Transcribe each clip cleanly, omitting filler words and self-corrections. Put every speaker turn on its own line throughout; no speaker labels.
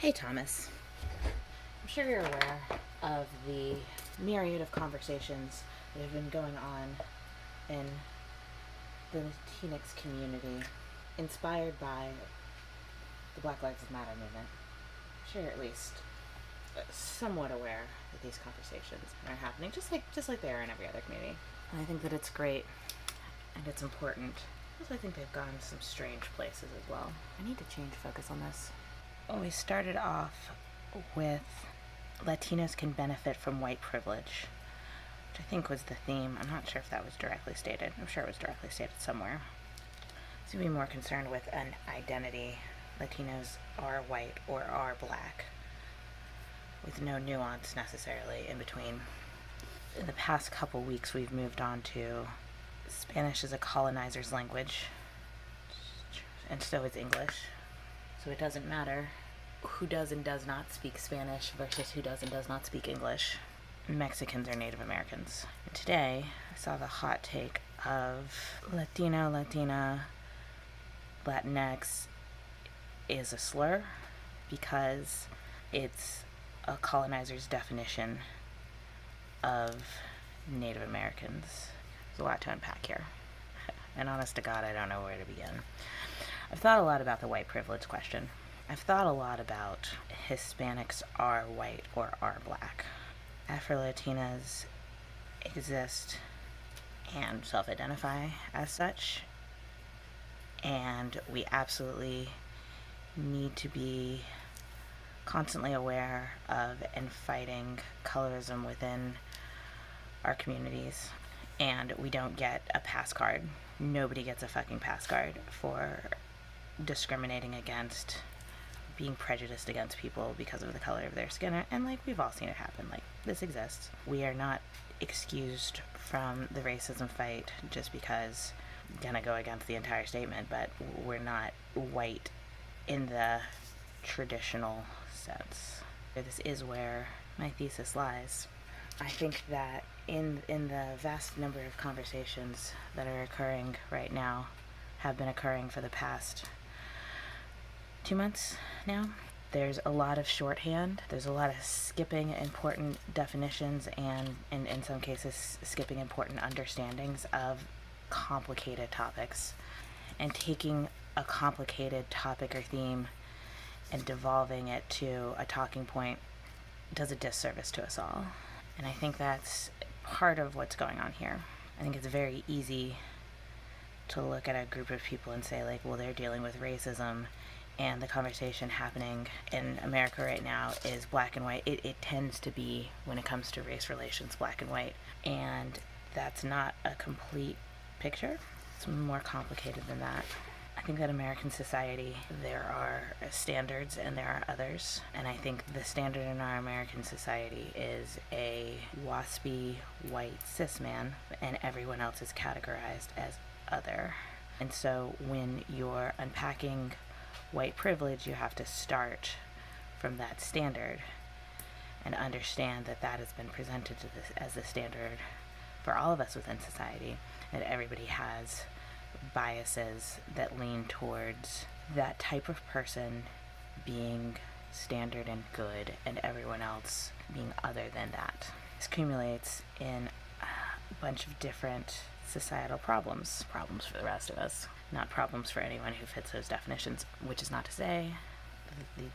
Hey Thomas, I'm sure you're aware of the myriad of conversations that have been going on in the latinx community, inspired by the Black Lives Matter movement. I'm sure you're at least somewhat aware that these conversations are happening, just like they are in every other community. And I think that it's great and it's important. Also, I think they've gone some strange places as well. I need to change focus on this. Well, we started off with Latinos can benefit from white privilege, which I think was the theme. I'm not sure if that was directly stated. I'm sure it was directly stated somewhere. So be more concerned with an identity. Latinos are white or are black, with no nuance necessarily in between. In the past couple weeks, we've moved on to Spanish as a colonizer's language, and so is English. So it doesn't matter who does and does not speak Spanish versus who does and does not speak English. Mexicans are Native Americans. And today, I saw the hot take of Latino, Latina, Latinx is a slur because it's a colonizer's definition of Native Americans. There's a lot to unpack here. And honest to God, I don't know where to begin. I've thought a lot about the white privilege question. I've thought a lot about Hispanics are white or are black. Afro-Latinas exist and self-identify as such, and we absolutely need to be constantly aware of and fighting colorism within our communities. And we don't get a pass card. Nobody gets a fucking pass card for discriminating against, being prejudiced against people because of the color of their skin. And like, we've all seen it happen. Like, this exists. We are not excused from the racism fight just because I'm gonna go against the entire statement, but we're not white in the traditional sense. This is where my thesis lies. I think that in the vast number of conversations that are occurring right now, have been occurring for the past 2 months now, there's a lot of shorthand. There's a lot of skipping important definitions and in some cases skipping important understandings of complicated topics, and taking a complicated topic or theme and devolving it to a talking point does a disservice to us all. And I think that's part of what's going on here. I think it's very easy to look at a group of people and say, like, well, they're dealing with racism, and the conversation happening in America right now is black and white. It tends to be, when it comes to race relations, black and white. And that's not a complete picture. It's more complicated than that. I think that American society, there are standards and there are others. And I think the standard in our American society is a waspy white cis man, and everyone else is categorized as other. And so when you're unpacking white privilege, you have to start from that standard and understand that that has been presented to this as the standard for all of us within society, that everybody has biases that lean towards that type of person being standard and good and everyone else being other than that. This accumulates in a bunch of different societal problems for the rest of us, not problems for anyone who fits those definitions, which is not to say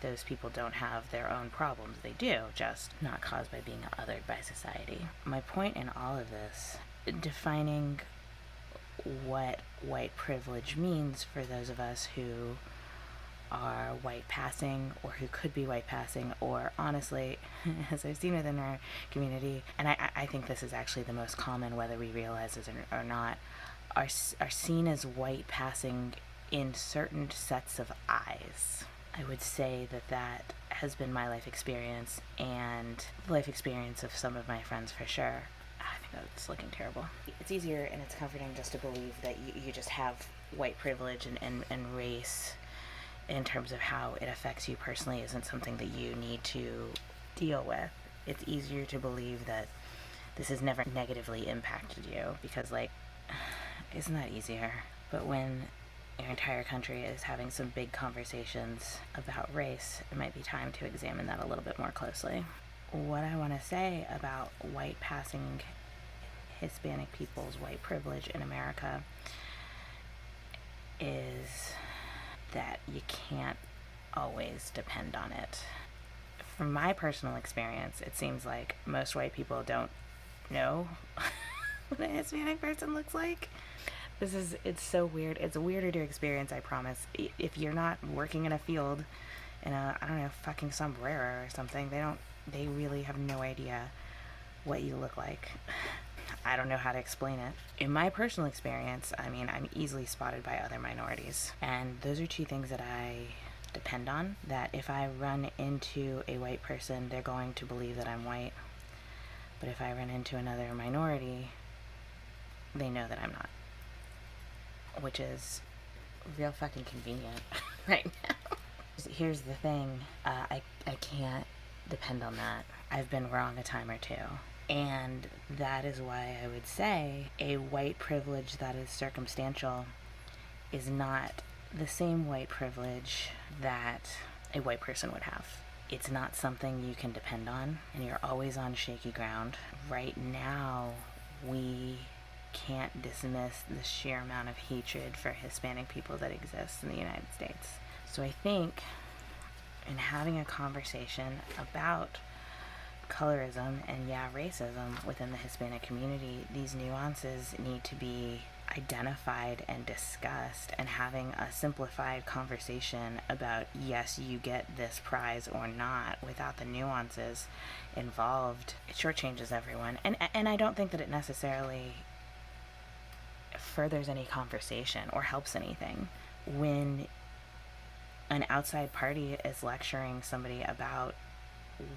those people don't have their own problems. They do, just not caused by being othered by society. My point in all of this, defining what white privilege means for those of us who are white passing or who could be white passing, or honestly, as I've seen within our community, and I think this is actually the most common, whether we realize it or not, are seen as white passing in certain sets of eyes. I would say that that has been my life experience and the life experience of some of my friends for sure. I think that's looking terrible. It's easier and it's comforting just to believe that you just have white privilege and race in terms of how it affects you personally isn't something that you need to deal with. It's easier to believe that this has never negatively impacted you because, like, isn't that easier? But when our entire country is having some big conversations about race, it might be time to examine that a little bit more closely. What I want to say about white passing Hispanic people's white privilege in America is that you can't always depend on it. From my personal experience, it seems like most white people don't know what a Hispanic person looks like. It's so weird. It's weirder to experience, I promise. If you're not working in a field in a, I don't know, fucking sombrero or something, they really have no idea what you look like. I don't know how to explain it. In my personal experience, I mean, I'm easily spotted by other minorities. And those are two things that I depend on. That if I run into a white person, they're going to believe that I'm white. But if I run into another minority, they know that I'm not. Which is real fucking convenient right now. Here's the thing, I can't depend on that. I've been wrong a time or two. And that is why I would say a white privilege that is circumstantial is not the same white privilege that a white person would have. It's not something you can depend on, and you're always on shaky ground. Right now, we can't dismiss the sheer amount of hatred for Hispanic people that exists in the United States. So I think in having a conversation about colorism and racism within the Hispanic community, these nuances need to be identified and discussed, and having a simplified conversation about, yes, you get this prize or not, without the nuances involved, it shortchanges everyone. And I don't think that it necessarily furthers any conversation or helps anything. When an outside party is lecturing somebody about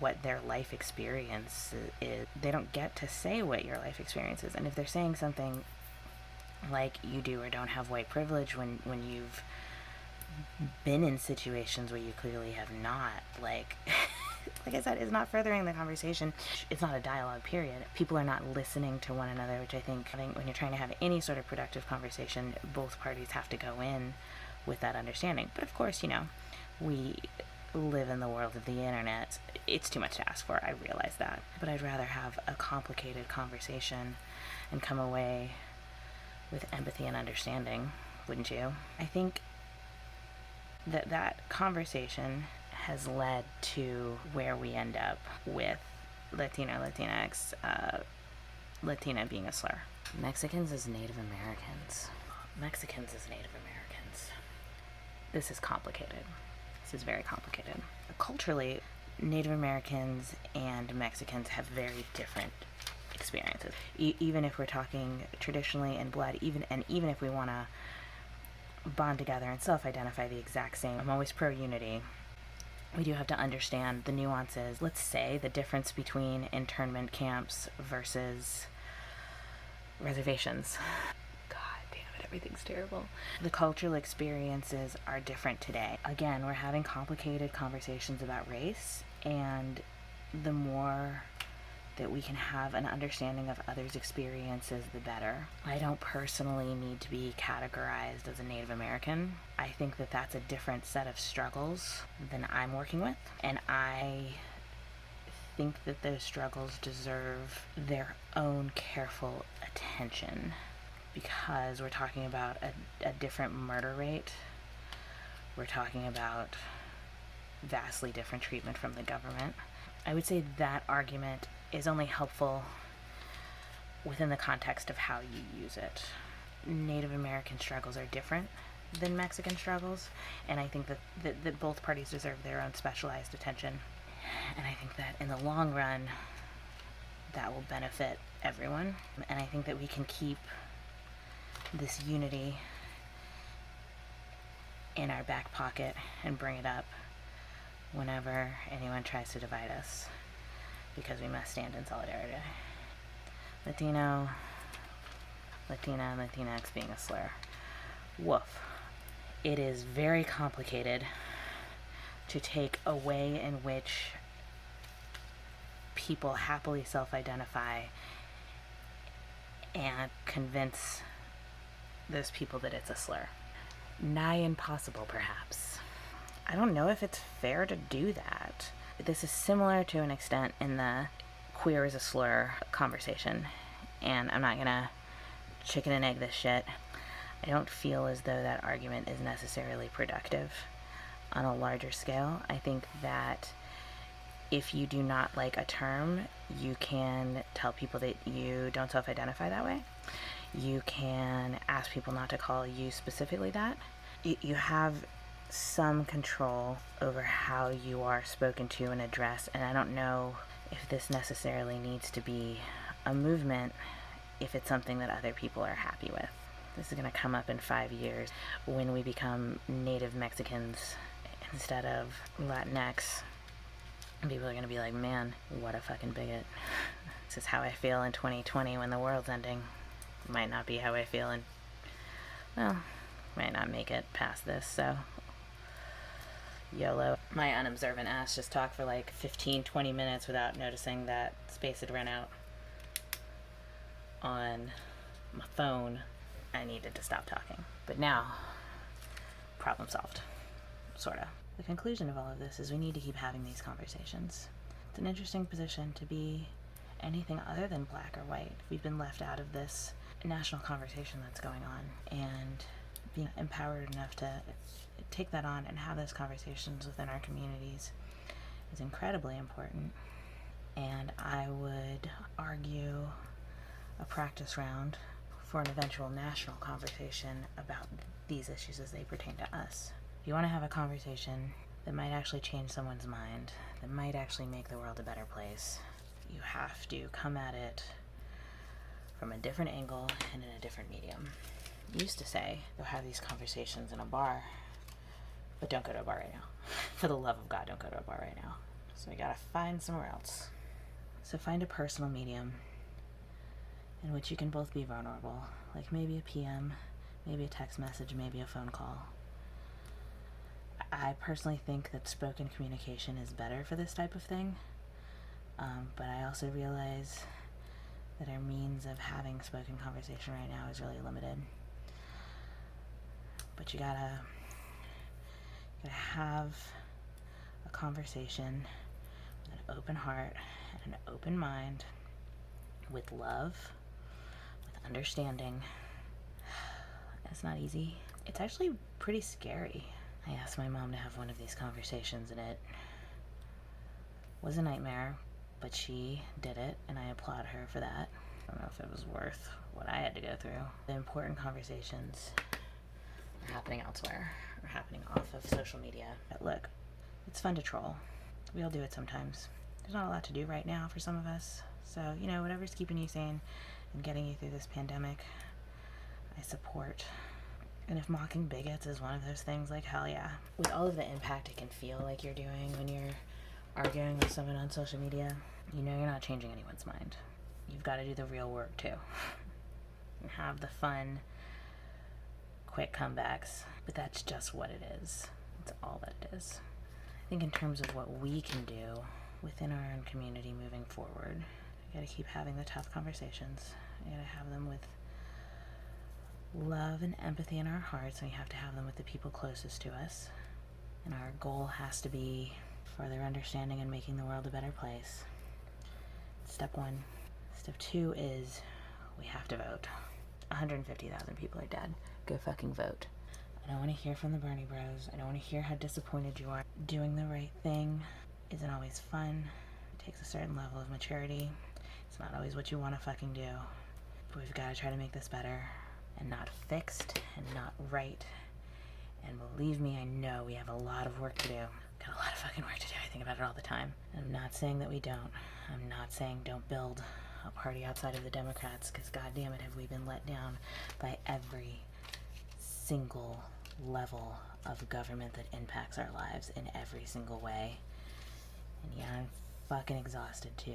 what their life experience is, they don't get to say what your life experience is. And if they're saying something like you do or don't have white privilege when you've been in situations where you clearly have not, like I said, it's not furthering the conversation. It's not a dialogue, period. People are not listening to one another, which I think when you're trying to have any sort of productive conversation, both parties have to go in with that understanding. But of course, we live in the world of the internet. It's too much to ask for, I realize that. But I'd rather have a complicated conversation and come away with empathy and understanding, wouldn't you? I think that conversation has led to where we end up with Latino, Latinx, Latina being a slur. Mexicans as Native Americans. Mexicans as Native Americans. This is complicated. This is very complicated. Culturally, Native Americans and Mexicans have very different experiences. Even if we're talking traditionally in blood, even if we want to bond together and self-identify the exact same, I'm always pro-unity. We do have to understand the nuances. Let's say the difference between internment camps versus reservations. God damn it, everything's terrible. The cultural experiences are different today. Again, we're having complicated conversations about race, and the more that we can have an understanding of others' experiences, the better. I don't personally need to be categorized as a Native American. I think that that's a different set of struggles than I'm working with, and I think that those struggles deserve their own careful attention, because we're talking about a different murder rate. We're talking about vastly different treatment from the government. I would say that argument is only helpful within the context of how you use it. Native American struggles are different than Mexican struggles, and I think that both parties deserve their own specialized attention. And I think that in the long run, that will benefit everyone. And I think that we can keep this unity in our back pocket and bring it up whenever anyone tries to divide us, because we must stand in solidarity. Latino, Latina, and Latinx being a slur. Woof. It is very complicated to take a way in which people happily self-identify and convince those people that it's a slur. nigh impossible, perhaps. I don't know if it's fair to do that. This is similar to an extent in the queer is a slur conversation, and I'm not gonna chicken and egg this shit. I don't feel as though that argument is necessarily productive on a larger scale. I think that if you do not like a term, you can tell people that you don't self-identify that way. You can ask people not to call you specifically that. You have some control over how you are spoken to and addressed, and I don't know if this necessarily needs to be a movement if it's something that other people are happy with. This is going to come up in 5 years when we become native Mexicans instead of Latinx. People are going to be like, man, what a fucking bigot. This is how I feel in 2020 when the world's ending. Might not be how I feel in, well, might not make it past this, so YOLO. My unobservant ass just talked for like 15-20 minutes without noticing that space had run out on my phone. I needed to stop talking. But now, problem solved. Sorta. The conclusion of all of this is we need to keep having these conversations. It's an interesting position to be anything other than black or white. We've been left out of this national conversation that's going on, and being empowered enough to take that on and have those conversations within our communities is incredibly important. And I would argue a practice round for an eventual national conversation about these issues as they pertain to us. If you want to have a conversation that might actually change someone's mind, that might actually make the world a better place, you have to come at it from a different angle and in a different medium. I used to say, go have these conversations in a bar, but don't go to a bar right now. For the love of God, don't go to a bar right now. So we gotta find somewhere else. So find a personal medium in which you can both be vulnerable, like maybe a PM, maybe a text message, maybe a phone call. I personally think that spoken communication is better for this type of thing, but I also realize that our means of having spoken conversation right now is really limited. But you gotta have a conversation with an open heart and an open mind, with love, with understanding. It's not easy. It's actually pretty scary. I asked my mom to have one of these conversations, and it was a nightmare, but she did it, and I applaud her for that. I don't know if it was worth what I had to go through. The important conversations are happening elsewhere, are happening off of social media. But look, it's fun to troll. We all do it sometimes. There's not a lot to do right now for some of us. So, whatever's keeping you sane and getting you through this pandemic, I support. And if mocking bigots is one of those things, like, hell yeah. With all of the impact it can feel like you're doing when you're arguing with someone on social media, you're not changing anyone's mind. You've got to do the real work too. And have the fun, quick comebacks. But that's just what it is. That's all that it is. I think in terms of what we can do within our own community moving forward, we got to keep having the tough conversations. We got to have them with love and empathy in our hearts, and we have to have them with the people closest to us. And our goal has to be further understanding and making the world a better place. Step 1. Step 2 is we have to vote. 150,000 people are dead. Go fucking vote. I don't want to hear from the Bernie bros. I don't want to hear how disappointed you are. Doing the right thing isn't always fun. It takes a certain level of maturity. It's not always what you want to fucking do. But we've got to try to make this better, and not fixed, and not right. And believe me, I know we have a lot of work to do. Got a lot of fucking work to do. I think about it all the time. And I'm not saying that we don't. I'm not saying don't build a party outside of the Democrats, because goddamn it, have we been let down by every single level of government that impacts our lives in every single way. And yeah, I'm fucking exhausted too.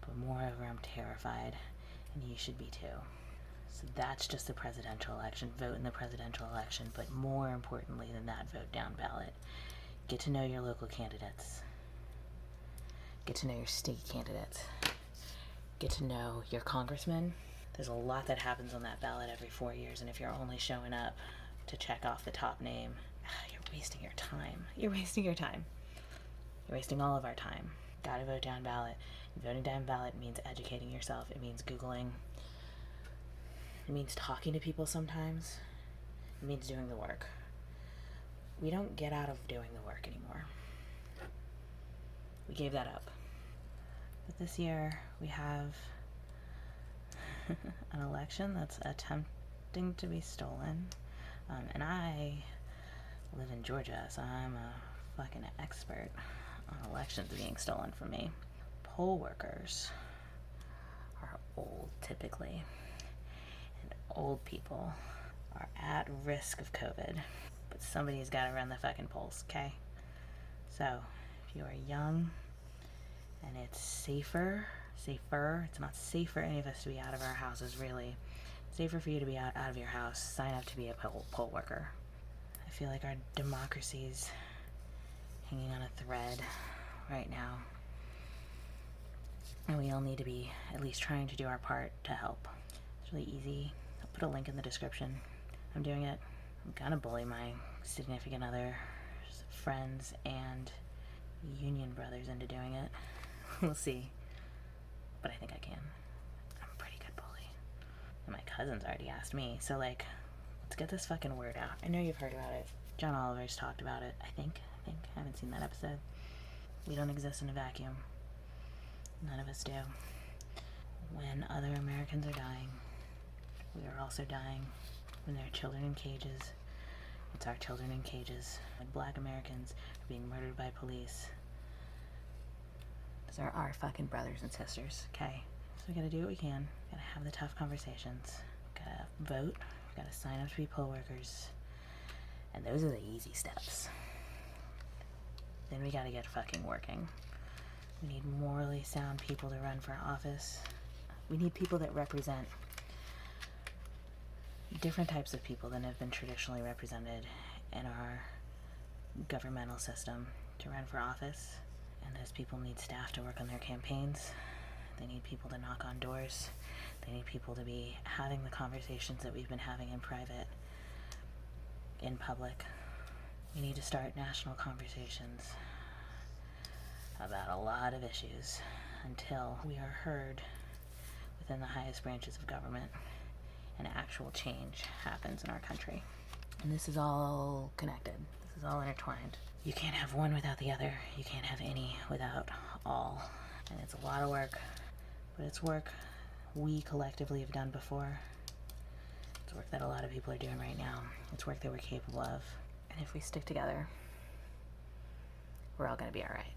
But moreover, I'm terrified, and you should be too. So that's just the presidential election. Vote in the presidential election, but more importantly than that, vote down ballot. Get to know your local candidates. Get to know your state candidates. Get to know your congressman. There's a lot that happens on that ballot every 4 years, and if you're only showing up to check off the top name. You're wasting your time. You're wasting your time. You're wasting all of our time. Gotta vote down ballot. Voting down ballot means educating yourself. It means Googling. It means talking to people sometimes. It means doing the work. We don't get out of doing the work anymore. We gave that up. But this year we have an election that's attempting to be stolen. And I live in Georgia, so I'm a fucking expert on elections being stolen from me. Poll workers are old typically, and old people are at risk of COVID. But somebody's got to run the fucking polls, okay? So, if you are young and it's safer, it's not safe for any of us to be out of our houses, really. Safer for you to be out of your house. Sign up to be a poll worker. I feel like our democracy's hanging on a thread right now. And we all need to be at least trying to do our part to help. It's really easy. I'll put a link in the description. I'm doing it. I'm gonna bully my significant other, friends, and union brothers into doing it. We'll see. But I think I can. I'm a pretty good bully. And my cousin's already asked me, so like, let's get this fucking word out. I know you've heard about it. John Oliver's talked about it, I think. I haven't seen that episode. We don't exist in a vacuum. None of us do. When other Americans are dying, we are also dying. When there are children in cages, it's our children in cages. When Black Americans are being murdered by police, those are our fucking brothers and sisters, okay? So we gotta do what we can. Gotta have the tough conversations. Gotta vote. Gotta sign up to be poll workers. And those are the easy steps. Then we gotta get fucking working. We need morally sound people to run for office. We need people that represent different types of people than have been traditionally represented in our governmental system to run for office. And those people need staff to work on their campaigns. They need people to knock on doors. They need people to be having the conversations that we've been having in private, in public. We need to start national conversations about a lot of issues until we are heard within the highest branches of government and actual change happens in our country. And this is all connected. This is all intertwined. You can't have one without the other. You can't have any without all. And it's a lot of work, but it's work we collectively have done before. It's work that a lot of people are doing right now. It's work that we're capable of. And if we stick together, we're all gonna be all right.